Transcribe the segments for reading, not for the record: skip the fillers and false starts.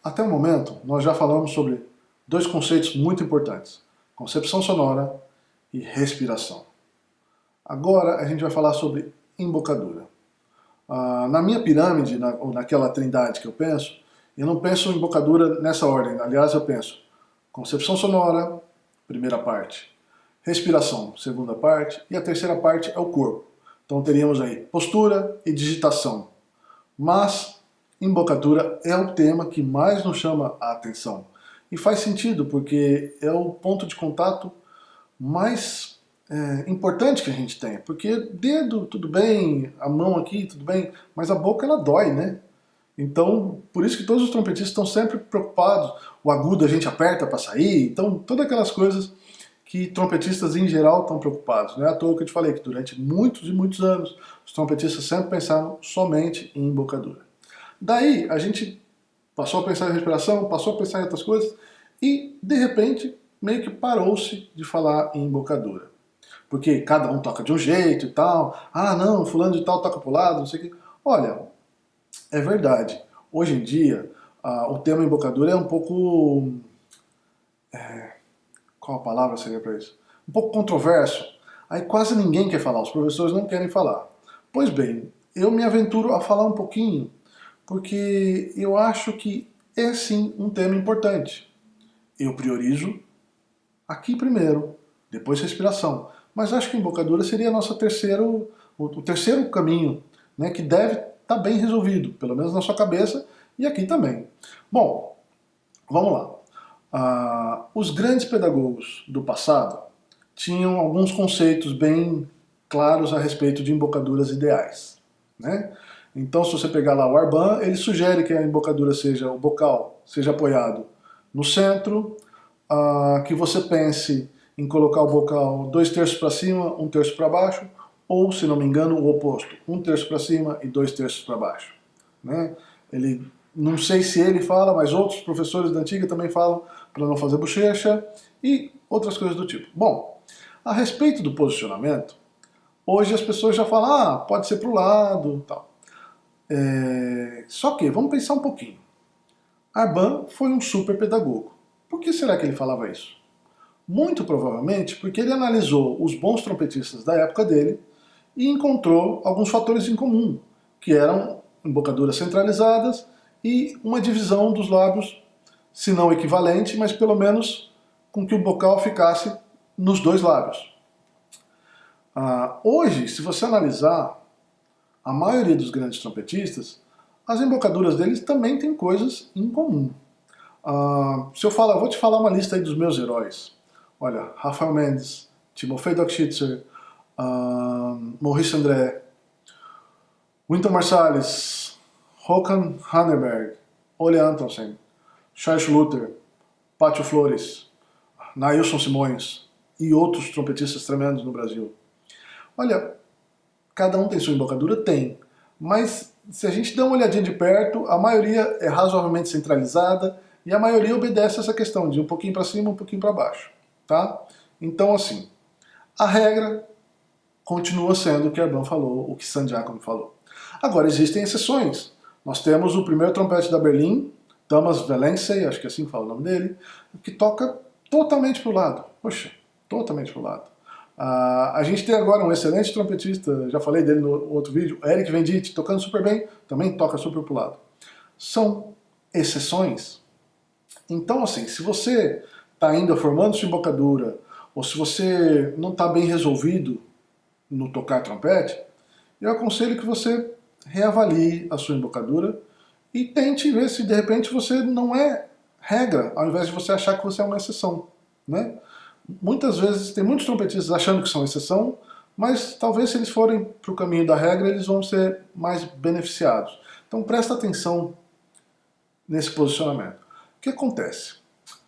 Até o momento, nós já falamos sobre dois conceitos muito importantes: concepção sonora e respiração. Agora a gente vai falar sobre embocadura. Na minha pirâmide, ou naquela trindade que eu não penso em embocadura nessa ordem. Aliás, eu penso concepção sonora, primeira parte, respiração, segunda parte, e a terceira parte é o corpo. Então teríamos aí postura e digitação. Mas embocadura é o tema que mais nos chama a atenção. E faz sentido, porque é o ponto de contato mais importante que a gente tem. Porque dedo, tudo bem, a mão aqui, tudo bem, mas a boca ela dói, né? Então, por isso que todos os trompetistas estão sempre preocupados. O agudo a gente aperta para sair, então todas aquelas coisas que trompetistas em geral estão preocupados. Não é à toa que eu te falei que durante muitos e muitos anos os trompetistas sempre pensaram somente em embocadura. Daí a gente passou a pensar em respiração, passou a pensar em outras coisas e de repente meio que parou-se de falar em embocadura. Porque cada um toca de um jeito e tal. Ah não, fulano de tal toca pro lado, não sei o que. Olha, é verdade. Hoje em dia o tema embocadura é um pouco... qual a palavra seria para isso? Um pouco controverso. Aí quase ninguém quer falar, os professores não querem falar. Pois bem, eu me aventuro a falar um pouquinho, porque eu acho que é sim um tema importante. Eu priorizo aqui primeiro, depois respiração. Mas acho que a embocadura seria o terceiro caminho, né, que deve estar bem resolvido, pelo menos na sua cabeça e aqui também. Bom, vamos lá. Os grandes pedagogos do passado tinham alguns conceitos bem claros a respeito de embocaduras ideais, né? Então, se você pegar lá o Arban, ele sugere que a embocadura seja, o bocal seja apoiado no centro, que você pense em colocar o bocal 2/3 para cima, 1/3 para baixo, ou, se não me engano, o oposto, 1/3 para cima e 2/3 para baixo, né? Ele, não sei se ele fala, mas outros professores da antiga também falam para não fazer bochecha e outras coisas do tipo. Bom, a respeito do posicionamento, hoje as pessoas já falam, pode ser para o lado, tal. Só que, vamos pensar um pouquinho. Arban foi um super pedagogo. Por que será que ele falava isso? Muito provavelmente porque ele analisou os bons trompetistas da época dele e encontrou alguns fatores em comum, que eram embocaduras centralizadas e uma divisão dos lábios, se não equivalente, mas pelo menos com que o bocal ficasse nos dois lábios. Hoje, se você analisar a maioria dos grandes trompetistas, as embocaduras deles também têm coisas em comum. Se eu falar, vou te falar uma lista aí dos meus heróis. Olha, Rafael Mendes, Timofey Dockschitzer, Maurice André, Wynton Marsalis, Håkan Hanneberg, Ole Antonsen, Charles Luther, Pátio Flores, Nailson Simões e outros trompetistas tremendos no Brasil. Olha, cada um tem sua embocadura? Tem. Mas se a gente dá uma olhadinha de perto, a maioria é razoavelmente centralizada e a maioria obedece essa questão de um pouquinho para cima, um pouquinho para baixo. Tá? Então, assim, a regra continua sendo o que Arban falou, o que Santiago falou. Agora, existem exceções. Nós temos o primeiro trompete da Berlim, Thomas Wellensey, acho que é assim que fala o nome dele, que toca totalmente para o lado. Poxa, totalmente para o lado. A gente tem agora um excelente trompetista, já falei dele no outro vídeo, Eric Venditti, tocando super bem, também toca super pro lado. São exceções. Então, assim, se você está ainda formando sua embocadura, ou se você não está bem resolvido no tocar trompete, eu aconselho que você reavalie a sua embocadura e tente ver se de repente você não é regra, ao invés de você achar que você é uma exceção, né? Muitas vezes tem muitos trompetistas achando que são exceção, mas talvez se eles forem para o caminho da regra, eles vão ser mais beneficiados. Então presta atenção nesse posicionamento. O que acontece?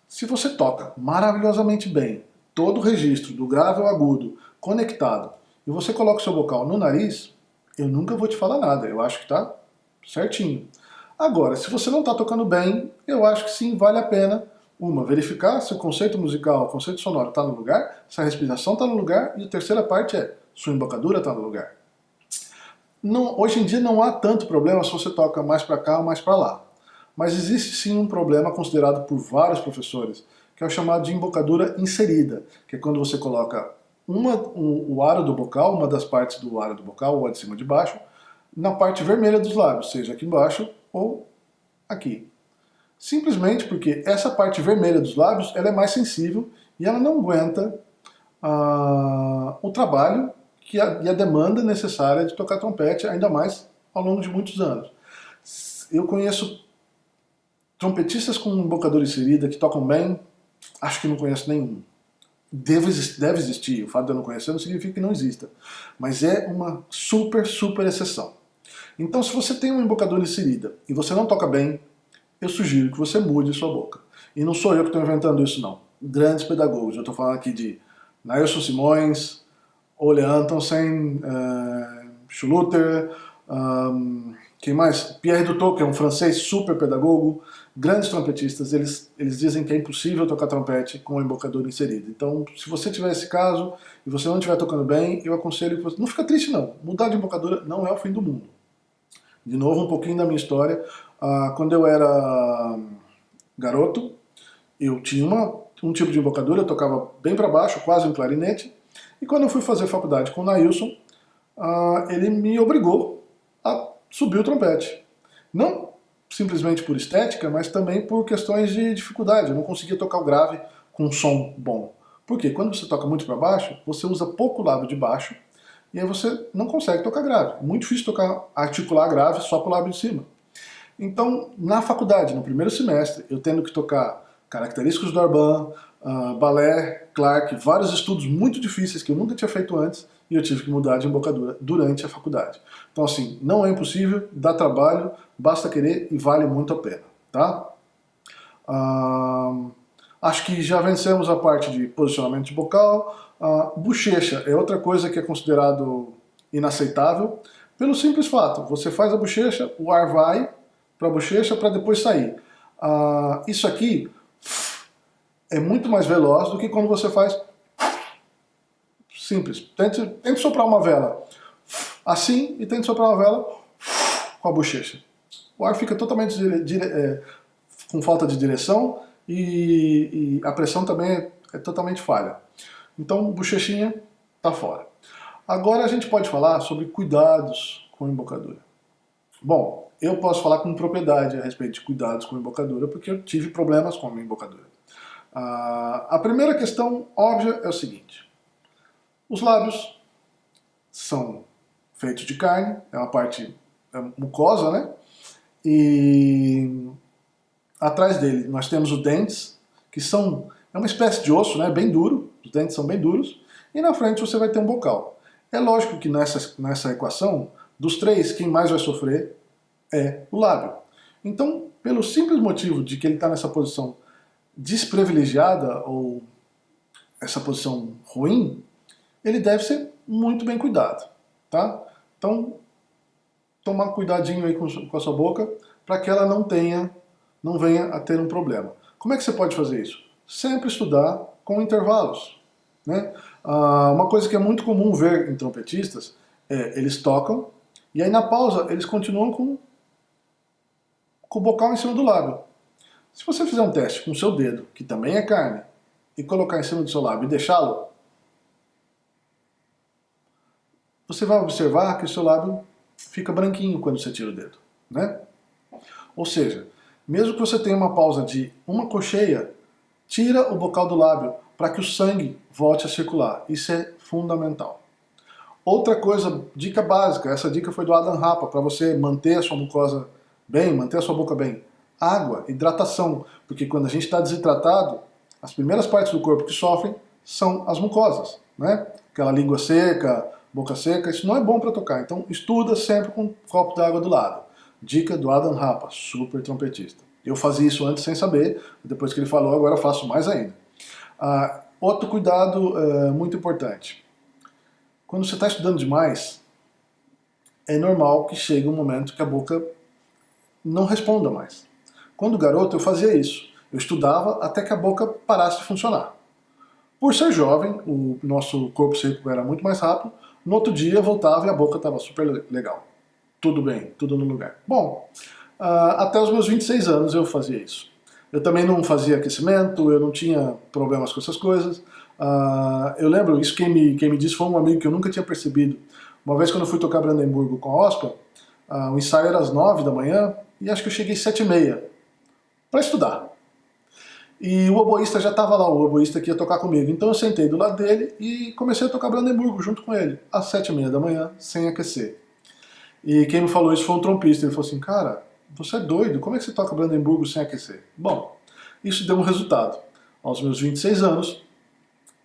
Se você toca maravilhosamente bem, todo o registro, do grave ao agudo, conectado, e você coloca o seu bocal no nariz, eu nunca vou te falar nada, eu acho que está certinho. Agora, se você não está tocando bem, eu acho que sim, vale a pena verificar se o conceito musical, o conceito sonoro está no lugar, se a respiração está no lugar, e a terceira parte é, sua embocadura está no lugar. Não, hoje em dia não há tanto problema se você toca mais para cá ou mais para lá. Mas existe sim um problema considerado por vários professores, que é o chamado de embocadura inserida, que é quando você coloca o aro do bocal, uma das partes do aro do bocal, ou a de cima ou de baixo, na parte vermelha dos lábios, seja aqui embaixo ou aqui. Simplesmente porque essa parte vermelha dos lábios ela é mais sensível e ela não aguenta o trabalho e a demanda necessária de tocar trompete, ainda mais ao longo de muitos anos. Eu conheço trompetistas com embocadura inserida que tocam bem, acho que não conheço nenhum. Deve existir, o fato de eu não conhecer não significa que não exista, mas é uma super exceção. Então, se você tem uma embocadura inserida e você não toca bem, eu sugiro que você mude sua boca. E não sou eu que estou inventando isso, não. Grandes pedagogos, eu estou falando aqui de Nailson Simões, Ole Antonsen, Schluter, quem mais? Pierre Dutot, que é um francês super pedagogo, grandes trompetistas, eles dizem que é impossível tocar trompete com a embocadura inserida. Então, se você tiver esse caso e você não estiver tocando bem, eu aconselho que você... Não fica triste, não. Mudar de embocadura não é o fim do mundo. De novo, um pouquinho da minha história. Quando eu era garoto, eu tinha um tipo de embocadura, eu tocava bem para baixo, quase um clarinete. E quando eu fui fazer faculdade com o Nailson, ele me obrigou a subir o trompete. Não simplesmente por estética, mas também por questões de dificuldade. Eu não conseguia tocar o grave com um som bom. Por quê? Quando você toca muito para baixo, você usa pouco o lábio de baixo e aí você não consegue tocar grave. É muito difícil articular grave só para o lábio de cima. Então, na faculdade, no primeiro semestre, eu tendo que tocar característicos do Arban, balé, Clark, vários estudos muito difíceis que eu nunca tinha feito antes, e eu tive que mudar de embocadura durante a faculdade. Então, assim, não é impossível, dá trabalho, basta querer e vale muito a pena, tá? Acho que já vencemos a parte de posicionamento de bocal. Bochecha é outra coisa que é considerado inaceitável, pelo simples fato, você faz a bochecha, o ar vai para a bochecha para depois sair. Isso aqui é muito mais veloz do que quando você faz simples. Tente soprar uma vela assim e tente soprar uma vela com a bochecha. O ar fica totalmente com falta de direção e a pressão também é totalmente falha. Então, bochechinha tá fora. Agora a gente pode falar sobre cuidados com a embocadura. Bom, eu posso falar com propriedade a respeito de cuidados com a embocadura, porque eu tive problemas com a minha embocadura. A primeira questão óbvia é o seguinte: os lábios são feitos de carne, é uma parte mucosa, né? E atrás dele nós temos os dentes, que é uma espécie de osso, né? Bem duro, os dentes são bem duros, e na frente você vai ter um bocal. É lógico que nessa equação, dos três, quem mais vai sofrer é o lábio. Então, pelo simples motivo de que ele está nessa posição desprivilegiada, ou essa posição ruim, ele deve ser muito bem cuidado, tá? Então, tomar cuidadinho aí com a sua boca, para que ela não venha a ter um problema. Como é que você pode fazer isso? Sempre estudar com intervalos, né? Uma coisa que é muito comum ver em trompetistas é eles tocam e aí na pausa eles continuam com o bocal em cima do lábio. Se você fizer um teste com o seu dedo, que também é carne, e colocar em cima do seu lábio e deixá-lo, você vai observar que o seu lábio fica branquinho quando você tira o dedo, né? Ou seja, mesmo que você tenha uma pausa de uma cocheia, tira o bocal do lábio para que o sangue volte a circular. Isso é fundamental. Outra coisa, dica básica, essa dica foi do Adam Rapa, para você manter a sua mucosa bem, manter a sua boca bem. Água, hidratação, porque quando a gente está desidratado, as primeiras partes do corpo que sofrem são as mucosas, né? Aquela língua seca, boca seca, isso não é bom para tocar. Então estuda sempre com um copo d'água do lado. Dica do Adam Rapa, super trompetista. Eu fazia isso antes sem saber, depois que ele falou, agora eu faço mais ainda. Outro cuidado muito importante. Quando você está estudando demais, é normal que chegue um momento que a boca não responda mais. Quando garoto eu fazia isso. Eu estudava até que a boca parasse de funcionar. Por ser jovem, o nosso corpo se recupera muito mais rápido. No outro dia eu voltava e a boca estava super legal. Tudo bem, tudo no lugar. Bom, Até os meus 26 anos eu fazia isso. Eu também não fazia aquecimento, eu não tinha problemas com essas coisas. Eu lembro, isso quem me disse foi um amigo que eu nunca tinha percebido. Uma vez quando eu fui tocar Brandemburgo com a OSPA, o ensaio era às 9 da manhã e acho que eu cheguei às 7h30 para estudar. E o oboísta já estava lá, o oboísta que ia tocar comigo. Então eu sentei do lado dele e comecei a tocar Brandemburgo junto com ele, às 7h30 da manhã, sem aquecer. E quem me falou isso foi um trompista. Ele falou assim, cara, você é doido, como é que você toca Brandemburgo sem aquecer? Bom, isso deu um resultado. Aos meus 26 anos,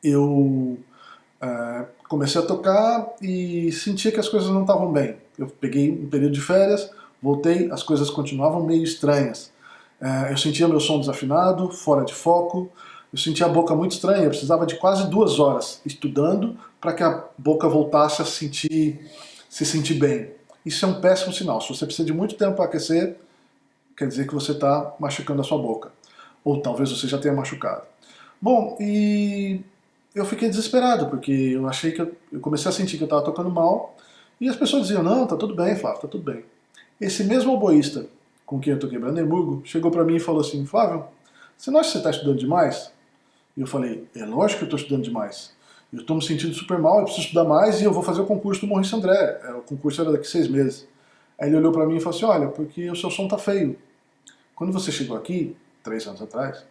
eu comecei a tocar e sentia que as coisas não estavam bem. Eu peguei um período de férias, voltei, as coisas continuavam meio estranhas. Eu sentia meu som desafinado, fora de foco, eu sentia a boca muito estranha, eu precisava de quase 2 horas estudando para que a boca voltasse a se sentir bem. Isso é um péssimo sinal. Se você precisa de muito tempo para aquecer, quer dizer que você está machucando a sua boca. Ou talvez você já tenha machucado. Bom, e eu fiquei desesperado, porque eu achei que eu comecei a sentir que eu estava tocando mal, e as pessoas diziam, não, tá tudo bem, Flávio, tá tudo bem. Esse mesmo oboísta com quem eu toquei Brandemburgo chegou para mim e falou assim, Flávio, você não acha que você está estudando demais? E eu falei, é lógico que eu estou estudando demais. Eu estou me sentindo super mal, eu preciso estudar mais e eu vou fazer o concurso do Maurice André. O concurso era daqui a 6 meses. Aí ele olhou para mim e falou assim, olha, porque o seu som tá feio. Quando você chegou aqui, 3 anos atrás,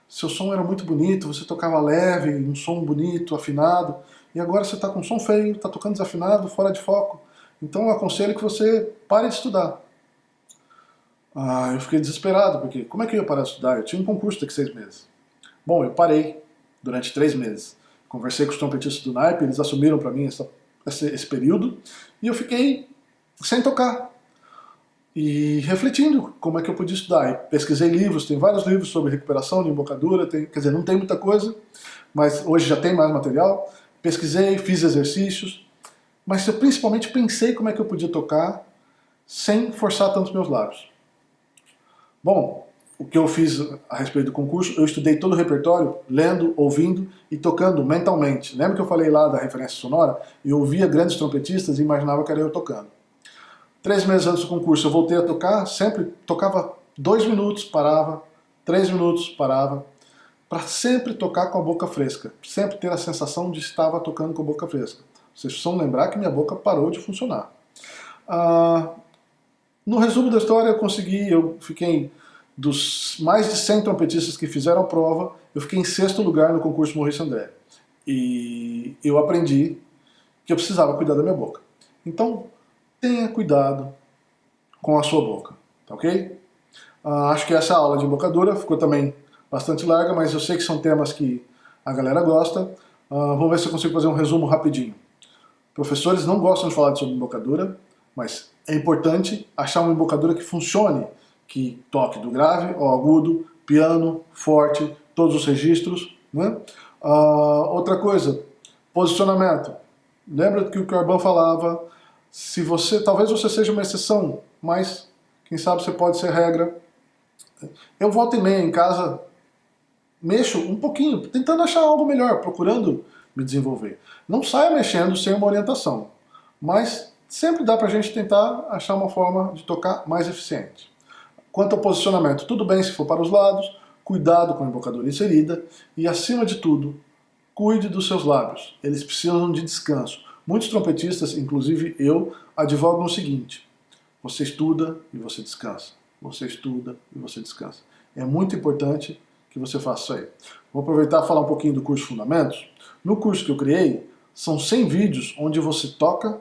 seu som era muito bonito, você tocava leve, um som bonito, afinado, e agora você está com um som feio, está tocando desafinado, fora de foco. Então eu aconselho que você pare de estudar. Eu fiquei desesperado, porque como é que eu ia parar de estudar? Eu tinha um concurso daqui a 6 meses. Bom, eu parei durante 3 meses. Conversei com os trompetistas do naipe, eles assumiram para mim esse período, e eu fiquei sem tocar. E refletindo como é que eu podia estudar. E pesquisei livros, tem vários livros sobre recuperação de embocadura, quer dizer, não tem muita coisa, mas hoje já tem mais material. Pesquisei, fiz exercícios, mas eu principalmente pensei como é que eu podia tocar sem forçar tanto os meus lábios. Bom, o que eu fiz a respeito do concurso, eu estudei todo o repertório, lendo, ouvindo e tocando mentalmente. Lembra que eu falei lá da referência sonora? Eu ouvia grandes trompetistas e imaginava que era eu tocando. 3 meses antes do concurso eu voltei a tocar, sempre tocava 2 minutos, parava, 3 minutos, parava, para sempre tocar com a boca fresca, sempre ter a sensação de estava tocando com a boca fresca. Vocês precisam lembrar que minha boca parou de funcionar. No resumo da história eu fiquei dos mais de 100 trompetistas que fizeram a prova, eu fiquei em 6º lugar no concurso Maurice André. E eu aprendi que eu precisava cuidar da minha boca. Então, tenha cuidado com a sua boca, tá ok? Acho que essa aula de embocadura ficou também bastante larga, mas eu sei que são temas que a galera gosta. Vamos ver se eu consigo fazer um resumo rapidinho. Professores não gostam de falar sobre embocadura, mas é importante achar uma embocadura que funcione, que toque do grave ao agudo, piano, forte, todos os registros, né? Outra coisa, posicionamento. Lembra que o Corban falava, talvez você seja uma exceção, mas quem sabe você pode ser regra. Eu volto e meia em casa, mexo um pouquinho, tentando achar algo melhor, procurando me desenvolver. Não saia mexendo sem uma orientação, mas sempre dá pra gente tentar achar uma forma de tocar mais eficiente. Quanto ao posicionamento, tudo bem se for para os lados, cuidado com a embocadura inserida e, acima de tudo, cuide dos seus lábios. Eles precisam de descanso. Muitos trompetistas, inclusive eu, advogam o seguinte: você estuda e você descansa. Você estuda e você descansa. É muito importante que você faça isso aí. Vou aproveitar e falar um pouquinho do curso Fundamentos. No curso que eu criei, são 100 vídeos onde você toca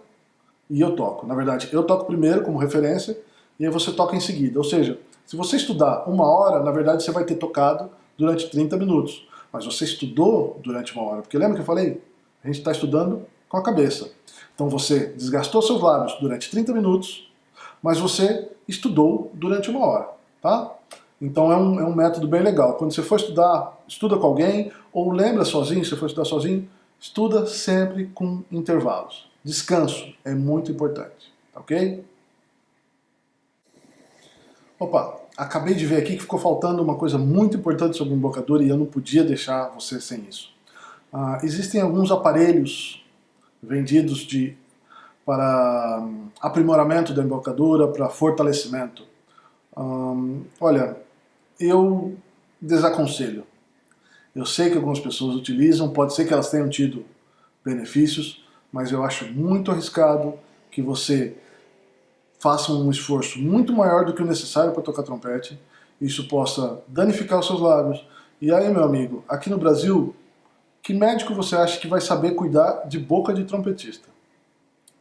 e eu toco. Na verdade, eu toco primeiro como referência e aí você toca em seguida. Ou seja, se você estudar 1 hora, na verdade você vai ter tocado durante 30 minutos. Mas você estudou durante 1 hora. Porque lembra que eu falei? A gente está estudando com a cabeça. Então você desgastou seus lábios durante 30 minutos, mas você estudou durante 1 hora. Tá? Então é um método bem legal. Quando você for estudar, estuda com alguém, ou lembra sozinho, se você for estudar sozinho, estuda sempre com intervalos. Descanso é muito importante, ok? Opa, acabei de ver aqui que ficou faltando uma coisa muito importante sobre o embocadura e eu não podia deixar você sem isso. Existem alguns aparelhos vendidos para aprimoramento da embocadura, para fortalecimento. Olha, eu desaconselho. Eu sei que algumas pessoas utilizam, pode ser que elas tenham tido benefícios, mas eu acho muito arriscado que você faça um esforço muito maior do que o necessário para tocar trompete. Isso possa danificar os seus lábios. E aí, meu amigo, aqui no Brasil, que médico você acha que vai saber cuidar de boca de trompetista?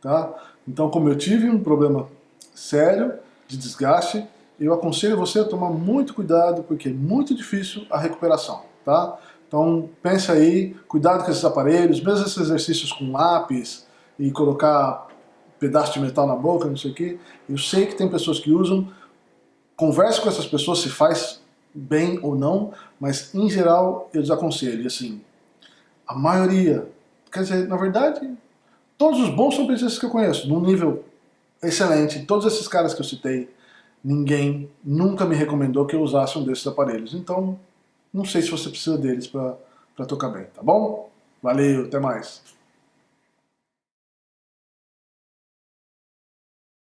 Tá? Então, como eu tive um problema sério de desgaste, eu aconselho você a tomar muito cuidado, porque é muito difícil a recuperação, tá? Então, pensa aí, cuidado com esses aparelhos, mesmo esses exercícios com lápis e colocar pedaço de metal na boca, não sei o que. Eu sei que tem pessoas que usam, converse com essas pessoas se faz bem ou não, mas em geral eu desaconselho. E assim, a maioria, quer dizer, na verdade, todos os bons trompetistas que eu conheço, num nível excelente, todos esses caras que eu citei, ninguém nunca me recomendou que eu usasse um desses aparelhos. Então, não sei se você precisa deles para tocar bem, tá bom? Valeu, até mais.